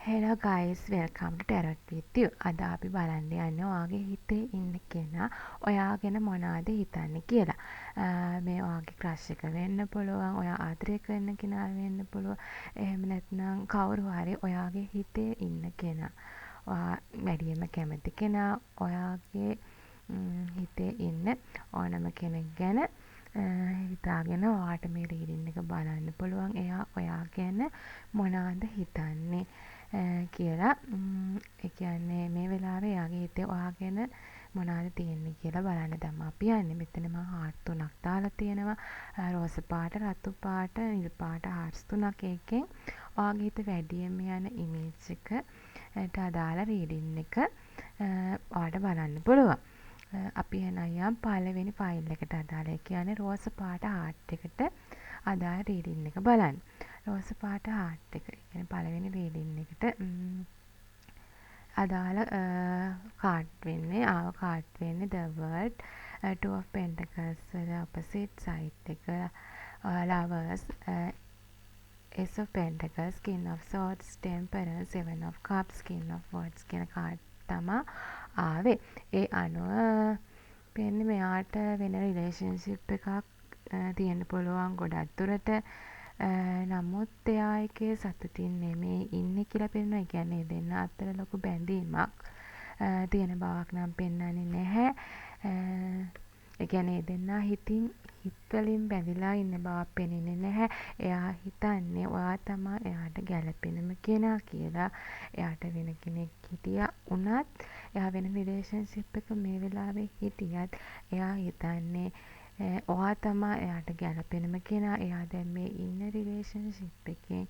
Hello guys, welcome to Tarot with you. අද අපි බලන්න යන්නේ ඔයාගේ හිතේ ඉන්න කෙනා ඔයා ගැන මොනවද හිතන්නේ කියලා. මේ ඔයාගේ ක්‍රෂ් එක වෙන්න පුළුවන්, ඔයා ආදරය කරන කෙනා වෙන්න පුළුවන්. එහෙම නැත්නම් කවුරු හරි ඔයාගේ හිතේ ඉන්න කෙනා. ඔයා වැඩියෙන්ම කැමති කෙනා ඔයාගේ හිතේ ඉන්න ඕනම කෙනෙක් ගැන හිතාගෙන ඔයාට මේ රීඩින් එක බලන්න පුළුවන්. එයා ඔයා ගැන මොනවද හිතන්නේ කියලා. ඒ කියන්නේ මේ වෙලාවේ එයාගේ හිතේ ඔයා ගැන මොනවද තියෙන්නේ කියලා බලන්න තමයි අපි යන්නේ. මෙතන මම හાર્ට් තුනක් දාලා තියෙනවා. රෝස පාට, රතු පාට, නිල් පාට හાર્ට්ස් තුනක් එකෙන් ඔයාගේ හිත වැඩියෙන්ම යන ඉමේජ් එකට අදාළ රීඩින් එක ඔයාලට බලන්න පුළුවන්. අපි එනයම් පළවෙනි ෆයිල් එකට අදාළ. ඒ කියන්නේ රෝස පාට හાર્ට් එකට අදාළ රීඩින් එක බලන්න. රෝස පාට හાર્ට් එක. ඒ කියන්නේ පළවෙනි රීඩින් එකට අදාළ කාඩ් වෙන්නේ කාඩ් වෙන්නේ The World, Two of Pentacles වල opposite side එක, Lovers, Ace of Pentacles, King of Swords, Temperance, Seven of Cups, King of Wands කියන කාඩ් තමයි ආවේ. ඒ අනුව පෙන්නේ මෙයාට වෙන රිලේෂන්ෂිප් එකක් තියෙන්න පුළුවන් ගොඩක් දුරට. නමුත් එයා එකේ සතුටින් නෙමෙයි ඉන්නේ කියලා පෙන්වනවා. ඒ කියන්නේ දෙන්න අතර ලොකු බැඳීමක් තියෙන බවක් නම් පෙන්වන්නේ නැහැ. ඒ කියන්නේ දෙන්නා හිතින් හිත වලින් බැඳිලා ඉන්න බවක් පෙනෙන්නේ නැහැ. එයා හිතන්නේ ඔයා තමයි එයාට ගැළපෙනම කෙනා කියලා. එයාට වෙන කෙනෙක් හිටියා වුණත් එයා වෙන රිලේෂන්ෂිප් එක මේ වෙලාවේ හිටියත් එයා හිතන්නේ ඔයා තමයි එයාට ගැළපෙනම කෙනා. එයා දැන් මේ ඉන්න රිලේෂන්ෂිප් එකෙන්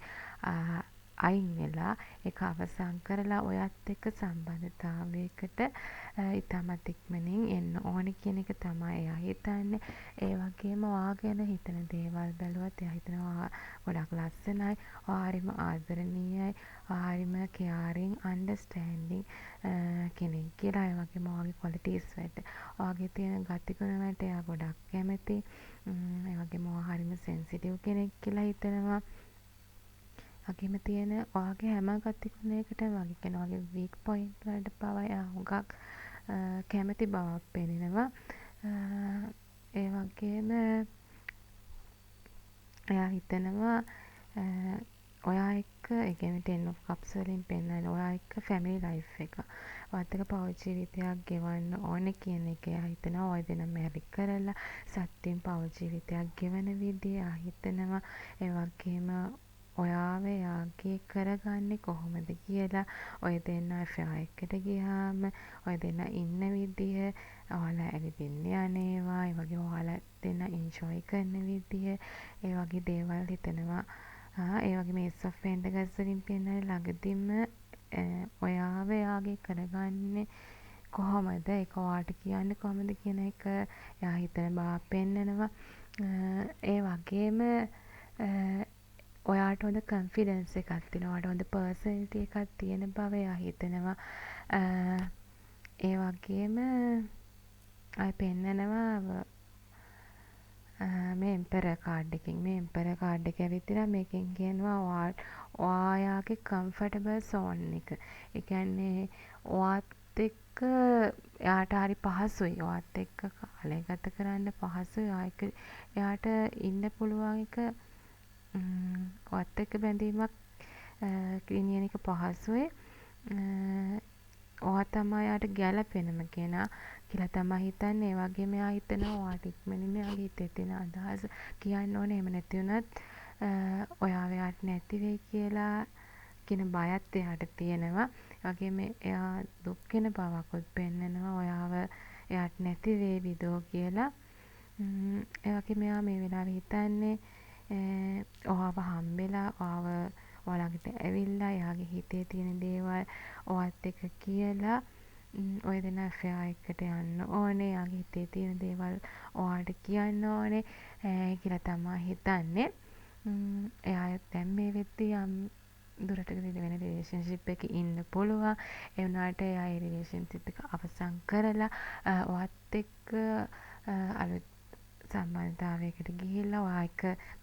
අයින් වෙලා ඒක අවසන් කරලා ඔයත් එක්ක සම්බන්ධතාවයකට ඉතාමත් ඉක්මනින් එන්න ඕනේ කියන එක තමයි එයා හිතන්නේ. ඒ වගේම ඔයා ගැන හිතන දේවල් බැලුවත් එයා හිතනවා ගොඩක් ලස්සනයි, ඔයා හරිම ආදරණීයයි, ඔයා හරිම caring, understanding කෙනෙක් කියලා. ඒ වගේම ඔයාගේ qualities වලට, ඔයාගේ තියෙන ගතිගුණ වලට එයා ගොඩක් කැමති. ඒ වගේම ඔයා හරිම sensitive කෙනෙක් කියලා හිතනවා. වගේම තියෙන ඔයාගේ හැම ගතිගුණයකටම වගේ කියන ඔයාගේ weak point වලට පවා එයා හුඟක් කැමති බවක් පෙනෙනවා. ඒ වගේම එයා හිතනවා ඔයා එක්ක ඒ කියන්නේ Ten of Cups වලින් පෙන්නන ඔයා එක්ක family life එක ඔයත් එක්ක පෞද්ගලික ජීවිතයක් ගෙවන්න ඕනේ කියන එක එයා හිතනවා. ඔය දෙනා මැරි කරලා සත්‍යයෙන් පෞද්ගලික ජීවිතයක් ගෙවන විදිය එයා හිතනවා. ඒ වගේම ඔයාව එයාගේ කරගන්නේ කොහොමද කියලා. ඔය දෙන්නා affair එකට ගියාම ඔය දෙන්නා ඉන්න විදිය, ඔයාලා ඇවිදින්න යන ඒවා, ඒ වගේ ඔයාලා දෙන්නා enjoy කරන විදිය, ඒ වගේ දේවල් හිතනවා. ඒ වගේ මේ Ace of Pentacles වලින් පෙන්නන ළඟදින්ම ඔයාව එයාගේ කරගන්නේ කොහොමද, ඒක ඔයාට කියන්නේ කොහොමද කියන එක එයා හිතන බව පෙන්නනවා. ඒ වගේම ඔයාට හොඳ කන්ෆිඩන්ස් එකක් තියෙනවා. ඔයාට හොඳ පර්සනැලිටි එකක් තියෙන බව එයා හිතනවා. ඒ වගේම අය පෙන්නනවා මේ එම්පරර් කාඩ් එකෙන්. මේ එම්පරර් කාඩ් එක ඇවිත්ලා මේකෙන් කියනවා ඔයාගේ කම්ෆර්ටබල් සෝන් එක. ඒ කියන්නේ ඔයාත් එක්ක එයාට හරි පහසුයි. ඔයාත් එක්ක කාලය ගත කරන්න පහසුයි. එයාට ඉන්න පුළුවන් එක ඔයත් එක්ක බැඳීමක් ගෙනියන එක පහසුයි. ඔයා තමයි එයාට ගැළපෙනම කෙනා කියලා තමයි හිතන්නේ. ඒ වගේම එයා හිතනවා ඔයාට ඉක්මනින්ම එයාගේ හිතේ තියෙන අදහස කියන්න ඕනේ. එහෙම නැති වුණත් ඔයාව එයාට නැති වෙයි කියලා කියන බයත් එයාට තියෙනවා. ඒ වගේම එයා දුක් වෙන බවකුත් පෙන්නනවා. ඔයාව එයාට නැති වේවිදෝ කියලා. ඒ වගේම එයා මේ වෙලාවේ හිතන්නේ ඔයාව හම්බෙලා ඔයාව ඔයාලඟට ඇවිල්ලා එයාගේ හිතේ තියෙන දේවල් ඔයත් එක්ක කියලා ඔය දෙනා affair එකට යන්න ඕනේ. එයාගේ හිතේ තියෙන දේවල් ඔයාට කියන්න ඕනේ කියලා තමයි හිතන්නේ. එයා දැන් මේ වෙද්දී යම් දුරට වෙන රිලේෂන්ෂිප් එකක ඉන්න පුළුවන්. ඒ වුණාට එයා ඒ රිලේෂන්ෂිප් එක අවසන් කරලා ඔයත් එක්ක අලුත් සම්බන්ධතාවයකට ගිහිල්ලා ඔයා එක්ක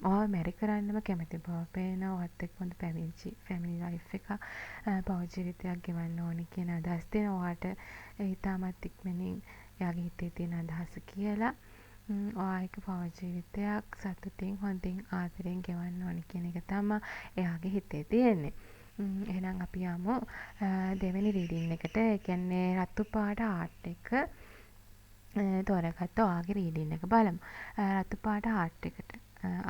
ඔයාව මැරි කරන්නම කැමති බව පේනවා. ඔයත් එක්ක හොඳ ෆැමිලි ලයිෆ් එකක් පෞද්ගල ජීවිතයක් ගෙවන්න ඕනි කියන අදහස් තියෙනවා. ඔයාට ඉතාමත් ඉක්මනින් එයාගේ හිතේ තියෙන අදහස කියලා ඔයා එක්ක පෞද්ගල ජීවිතයක් සතුටින් හොඳින් ආදරෙන් ගෙවන්න ඕනි කියන එක තමයි එයාගේ හිතේ තියෙන්නේ. එහෙනම් අපි යමු දෙවෙනි රීඩින් එකට. ඒ කියන්නේ රතු පාට හાર્ට් එක තෝරගත්ත ඔයාගේ රීඩින් එක බලමු. රතු පාට හાર્ට් එකට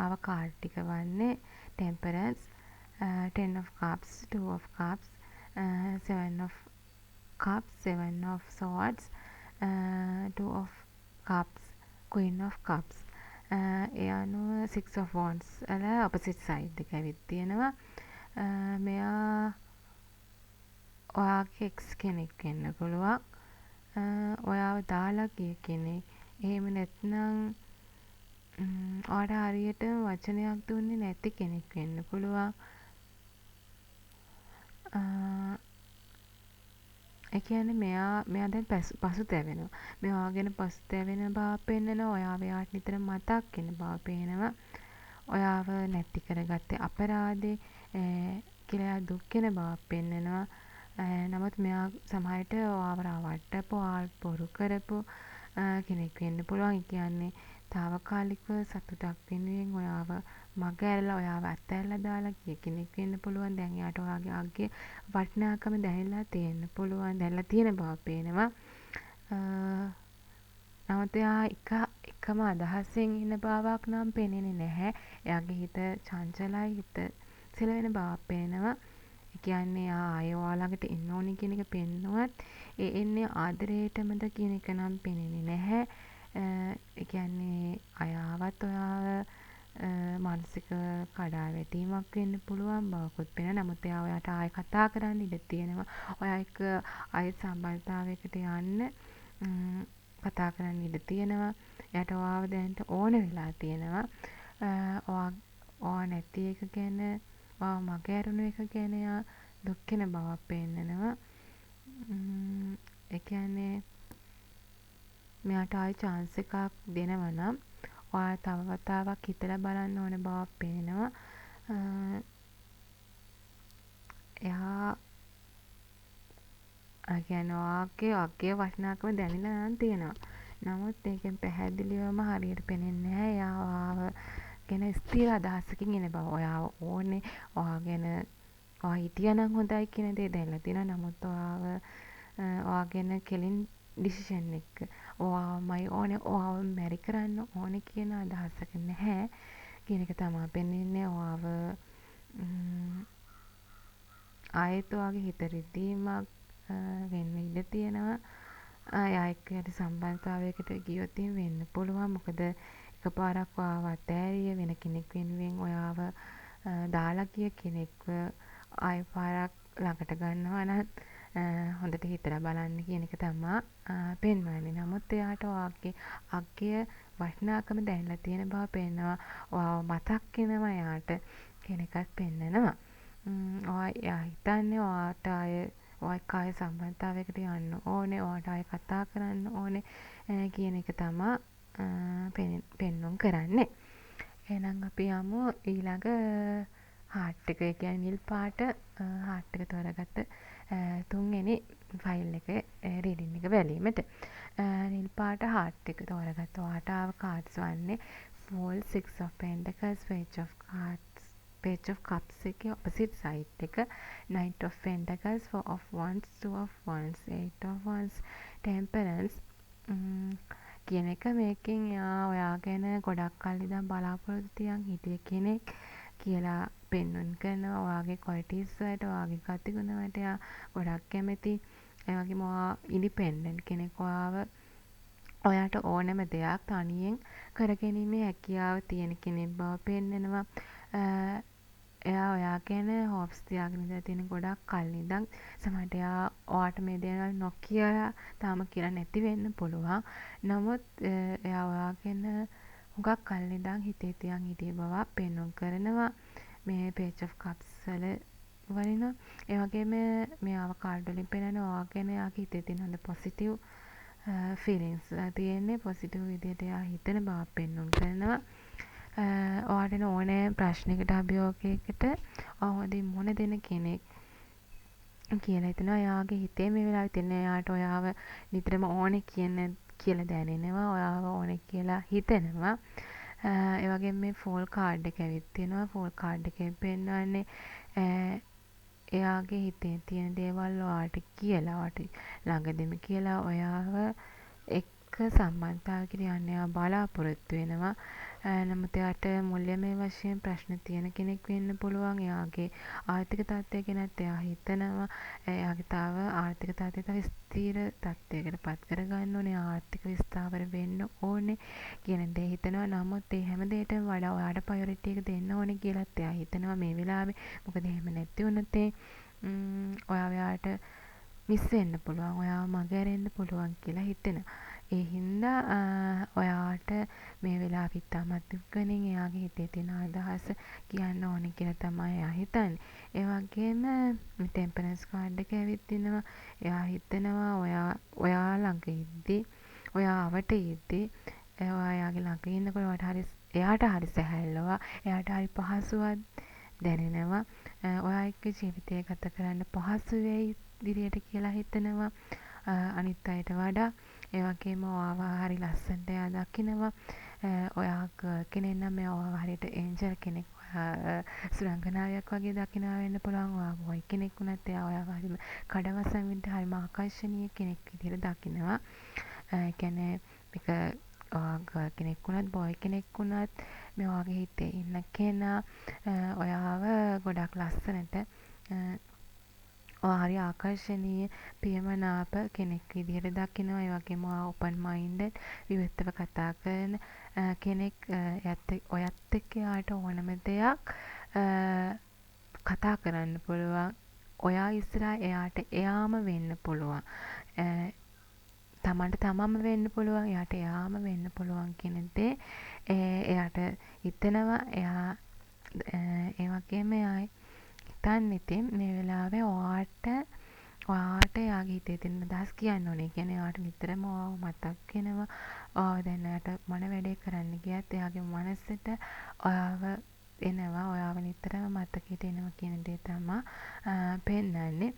ආව කාඩ් ටික වන්නේ temperance, 10 of cups, 2 of cups, 7 of cups, 7 of swords, 2 of cups, queen of cups. ඒ අනුව 6 of wands වල opposite side එක ඇවිත් තියෙනවා. මෙයා ඔයාගේ එක්ස් කෙනෙක් වෙන්න පුළුවන්. ඔයාව දාලා ගිය කෙනෙක්. එහෙම නැත්නම් ඔයාට හරියට වචනයක් දුන්නේ නැති කෙනෙක් වෙන්න පුළුවන්. ඒ කියන්නේ මෙයා දැන් පසුතැවෙනවා. මෙයා ගැන පසුතැවෙන බව පෙන්නනවා. ඔයාව එයාට නිතර මතක් වෙන බව පේනවා. ඔයාව නැති කරගත්තේ අපරාධේ කියලා දුක් වෙන බවක් පෙන්නනවා. නමුත් මෙයා සමහරට ඔයාව රවට්ටපු, ඔයාව බොරු කරපු කෙනෙක් වෙන්න පුළුවන්. ඒ කියන්නේ తాවකාලිකව සතුටක් වෙනුවෙන් ඔයාව මග ඇරලා ඔයාව අත්හැරලා දාලා ගිය කෙනෙක් වෙන්න පුළුවන්. දැන් එයාට ඔයාගේ අග්ගේ වටිනාකම දැනෙලා තියෙන්න පුළුවන්. දැනලා තියෙන බව පේනවා. නමුත් එයා එකම අදහසෙන් ඉන්න බවක් නම් පේන්නේ නැහැ. එයාගේ හිත චංචලයි, හිත සෙලවෙන බවක් පේනවා. ඒ කියන්නේ ආයෙ ඔයා ළඟට එන්න ඕනි කියන එක පෙන්නුවත් ඒ එන්නේ ආදරේටමද කියන එක නම් පේන්නේ නැහැ. ඒ කියන්නේ අයාවත් ඔයාව මානසික කඩාවැටීමක් වෙන්න පුළුවන් බවකුත් පේනවා. නමුත් එයා ඔයාට ආයෙ කතා කරන්න ඉඩ තියෙනවා. ඔයා එක්ක ආයෙ සම්බන්ධතාවයකට යන්න කතා කරන්න ඉඩ තියෙනවා. එයාට ඔයාව දැනට ඕන වෙලා තියෙනවා. ඔයා නැති එක ගැන, ඔයාව මග ඇරුණු එක ගැන එයා දුක් වෙන බවක් පෙන්නනවා. ඒ කියන්නේ මෙයාට ආයෙ chance එකක් දෙනවා නම් ඔයා තව වතාවක් හිතලා බලන්න ඕන බවක් පේනවා. එයා කියන්නේ ඔයාගේ අග්ගේ වටිනාකම දැනෙලා නම් තියෙනවා. නමුත් ඒකෙන් පැහැදිලිවම හරියට පේන්නේ නැහැ. එයා ඔයාව ගැන ස්ථිර අදහසකින් ඉන්න බව. ඔයාව ඕනේ. ඔයා ගැන ඔයා හිටියනම් හොඳයි කියන දේ දැනලා තියෙනවා. නමුත් ඔයා ගැන කෙලින් ඩිසිෂන් එක ඔයාමයි ඕනේ, ඔයාව මැරි කරන්න ඕනේ කියන අදහසක නැහැ කියන එක තමයි පෙන්වන්නේ. ඔයාව ආයෙත් ඔයාගේ හිත රිදීමක් වෙන්න ඉඩ තියෙනවා. එයා එක්ක යටි සම්බන්ධතාවයකට ගියොත් වෙන්න පුළුවන්. මොකද එකපාරක් ඔයාව අතෑරිය වෙන කෙනෙක් වෙනුවෙන් ඔයාව දාලා ගිය කෙනෙක්ව ආයෙ පාරක් ළඟට ගන්නවා නම් හොඳට හිතලා බලන්න කියන එක තමයි පෙන්වන්නේ. නමුත් එයාට ඔයාගේ අග්ගේ වටිනාකම දැනලා තියෙන බව පේනවා. ඔයාව මතක් වෙනවා එයාට කියන එකත් පෙන්නනවා. එයා හිතන්නේ ඔයාට ආයෙ සම්බන්ධතාවයකට යන්න ඕනේ, ඔයාට ආයෙ කතා කරන්න ඕනේ කියන එක තමයි පෙන්නුම් කරන්නේ. එහෙනම් අපි යමු ඊළඟ හાર્ට් එක. ඒ කියන්නේ නිල් පාට හાર્ට් එක තෝරගත්ත තුන්වෙනි ෆයිල් එකේ රීඩින් එක බැලීමට. නිල් පාට හાર્ට් එක තෝරගත්ත ඔයාට ආව කාඩ්ස් වන්නේ Fool, 6 of Pentacles, Page of Cups එකේ opposite side එක, Knight of Pentacles, 4 of Wands, 2 of Wands, 8 of Wands, Temperance කියන එක. මේකෙන් ඔයා ගැන ගොඩක් කල් ඉඳන් බලාපොරොත්තු තියන් හිටිය කෙනෙක් කියලා පෙන්වන්න කරනවා. ඔයාගේ qualities වලට, ඔයාගේ ගතිගුණ වලට එයා ගොඩක් කැමති. ඒ වගේම ඔයා ඉන්ඩිපෙන්ඩන්ට් කෙනෙක්. ඔයාට ඕනෑම දෙයක් තනියෙන් කරගැනීමේ හැකියාව තියෙන කෙනෙක් බව පෙන්නනවා. එයා ඔයා ගැන හොප්ස් තියාගෙන ඉඳලා තියෙන ගොඩක් කල් ඉඳන්. සමහරට එයා ඔයාට මේ දේවල් නොකියලා තාම කියලා නැති වෙන්න පුළුවන්. නමුත් එයා ඔයා ගැන හුඟක් කල් ඉඳන් හිතේ තියන් හිටිය බව පෙන්වන්න කරනවා මේ Page of Cups වලින්. ඒ වගේම මෙයාව කාඩ් වලින් පෙන්නන ඔයා ගැන එයාගේ හිතේ තියෙන හොඳ පොසිටිව් ෆීලිංස් තියෙන්නේ පොසිටිව් විදියට එයා හිතන බව පෙන්නුම් කරනවා. ඔයාට එන ඕනෑම ප්‍රශ්නයකට අභියෝගයකට ඔයා හොඳින් මුහුණ දෙන කෙනෙක් කියලා හිතෙනවා. එයාගේ හිතේ මේ වෙලාවේ තියෙන එයාට ඔයාව නිතරම ඕනේ කියලා දැනෙනවා. ඔයාව ඕනේ කියලා හිතෙනවා. ඒ වගේම මේ ෆෝල් කාඩ් එක ඇවිත් තියෙනවා. ෆෝල් කාඩ් එකෙන් පෙන්වන්නේ එයාගේ හිතේ තියෙන දේවල් ඔයාට කියලා ඔයාට ළඟදිම කියලා ඔයාව එක්ක සම්බන්ධතාවයකට යන්න එයා බලාපොරොත්තු වෙනවා. නමුත් එයාට මුල්‍යමය වශයෙන් ප්‍රශ්න තියෙන කෙනෙක් වෙන්න පුළුවන්. එයාගේ ආර්ථික තත්ත්වය ගැනත් එයා හිතනවා. එයාගේ තව ආර්ථික තත්ත්වය තව ස්ථිර තත්ත්වයකට පත් කරගන්න ඕනේ. ආර්ථික විස්ථාවර වෙන්න ඕනේ කියන දේ හිතනවා. නමුත් ඒ හැම දෙයකටම වඩා ඔයාට ප්‍රයොරිටි එක දෙන්න ඕනේ කියලාත් එයා හිතනවා මේ වෙලාවේ. මොකද එහෙම නැති වුණොත් ඔයාට මිස් වෙන්න පුළුවන්. ඔයාව මගහැරෙන්න පුළුවන් කියලා හිතෙනවා. ඒ හින්දා ඔයාට මේ වෙලාවෙ ඉතාමත් උග්ගනින් එයාගේ හිතේ තියෙන අදහස කියන්න ඕනේ කියලා තමයි එයා හිතන්නේ. ඒ වගේම ටෙම්පරන්ස් කාඩ් එක ඇවිත් තිනවා. එයා හිතනවා ඔයා ළඟ ඉද්දි ඔයාවට ඉද්දි ඔයා එයාගේ ළඟ ඉන්නකොට එයාට හරි සැහැල්ලුවක්, එයාට හරි පහසුවක් දැනෙනවා. ඔයා එක්ක ජීවිතය ගත කරන්න පහසු වෙයි විදියට කියලා හිතනවා. අනිත් අයට වඩා ඒ වගේම ඔයාව හරි ලස්සනට එයා දකිනවා. ඔයා කෙනෙක් නම් ඔයාව හරියට ඒන්ජල් කෙනෙක්, සුරංගනාවියක් වගේ දකිනවා වෙන්න පුළුවන්. ඔයා බොයි කෙනෙක් වුණත් එයා ඔයාව හරිම කඩවසම් විදිහට හරිම ආකර්ෂණීය කෙනෙක් විදිහට දකිනවා. ඒ කියන්නේ මේක ඔයා කෙනෙක් වුණත් බොයි කෙනෙක් වුණත් මේ ඔයාගේ හිතේ ඉන්න කෙනා ඔයාව ගොඩක් ලස්සනට හරි ආකර්ශනීය ප්‍රියමනාප කෙනෙක් විදිහට දකිනවා. ඒ වගේම ඕපන් මයින්ඩඩ් විවෘතව කතා කරන කෙනෙක්. ඔයත් එක්ක එයාට ඕනම දෙයක් කතා කරන්න පුළුවන්. ඔයා ඉස්සරහා එයාට එයාම වෙන්න පුළුවන්. තමන්ට තමන්ම වෙන්න පුළුවන්. එයාට එයාම වෙන්න පුළුවන් කියන දේ එයාට හිතෙනවා. එයා ඒ වගේම එයා හිතන්නේ ඉතින් මේ වෙලාවේ ඔයාට එයාගේ හිතේ තියෙන අදහස් කියන්න ඕනේ. ඒ කියන්නේ එයාට නිතරම ඔයාව මතක් වෙනවා. ඔයාව දැන් එයාට මොන වැඩේ කරන්න ගියත් එයාගේ මනසට ඔයාව එනවා. ඔයාව නිතරම මතකෙට එනවා කියන දේ තමයි පෙන්නන්නේ.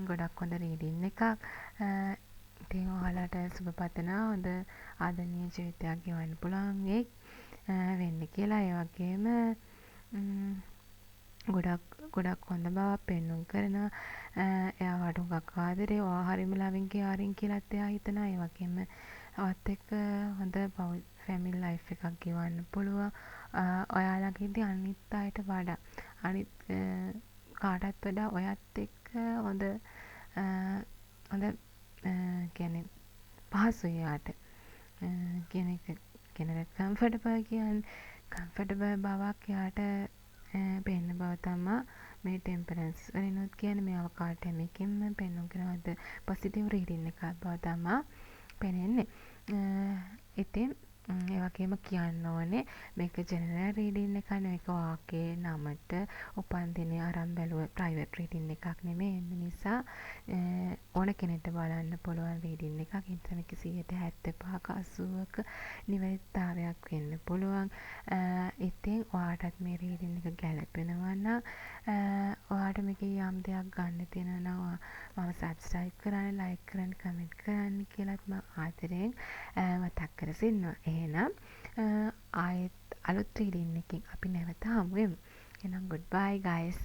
ගොඩක් හොඳ රීඩින් එකක්. ඉතින් ඔයාලට සුබ පතනවා. හොඳ ආදරණීය ජීවිතයක් ගෙවන්න පුළුවන් වෙන්න කියලා. ඒ වගේම ගොඩක් හොඳ බවක් පෙන්නුම් කරනවා. එයාට හුඟක් ආදරේ, ඔයා හරිම ලවින් කෙයාරින් කියලාත් එයා හිතනවා. ඒ වගේම ඔයත් එක්ක හොඳ ෆැමිලි ලයිෆ් එකක් ගෙවන්න පුළුවන්. ඔයාලගේදී අනිත් අයට වඩා කාටත් වඩා ඔයත් එක්ක හොඳ කියන්නේ පහසුයි එයාට කියන එක. කියන්නේ කම්ෆර්ටබල් කියන්නේ කම්ෆර්ටබල් බවක් එයාට පෙන්න බව තමයි මේ ටෙම්පරන්ස් වලිනුත් කියන්නේ. මේ අවකාශ හැමකින්ම පෙන්නුම් කරනවද පොසිටිව් රීඩින් එකක් බව තමයි පෙනෙන්නේ. ඉතින් ඒ වගේම කියන්න ඕනේ මේක ජෙනරල් රීඩින් එකක් නෙවෙයි. මේක ඔයාගේ නමට උපන්දිනේ අරන් බැලුව ප්‍රයිවට් රීඩින් එකක් නෙමෙයි. ඒ නිසා ඕන කෙනෙක්ට බලන්න පුළුවන් රීඩින් එකක්. ඒත් මේක 75ක 80ක නිවැරදිතාවයක් වෙන්න පුළුවන්. ඉතින් ඔයාටත් මේ රීඩින් එක ගැලපෙනවා නම් ඔයාට මේකේ යම් දෙයක් ගන්න තියෙනවා නම් මම සබ්ස්ක්‍රයිබ් කරන්න, ලයික් කරන්න, කමෙන්ට් කරන්න කියලාත් මම ආදරෙන් මතක් කර සිටිනවා. එහෙනම් ආයෙත් අලුත් රීඩින් එකකින් අපි නැවත හමු වෙමු. එහෙනම් goodbye guys.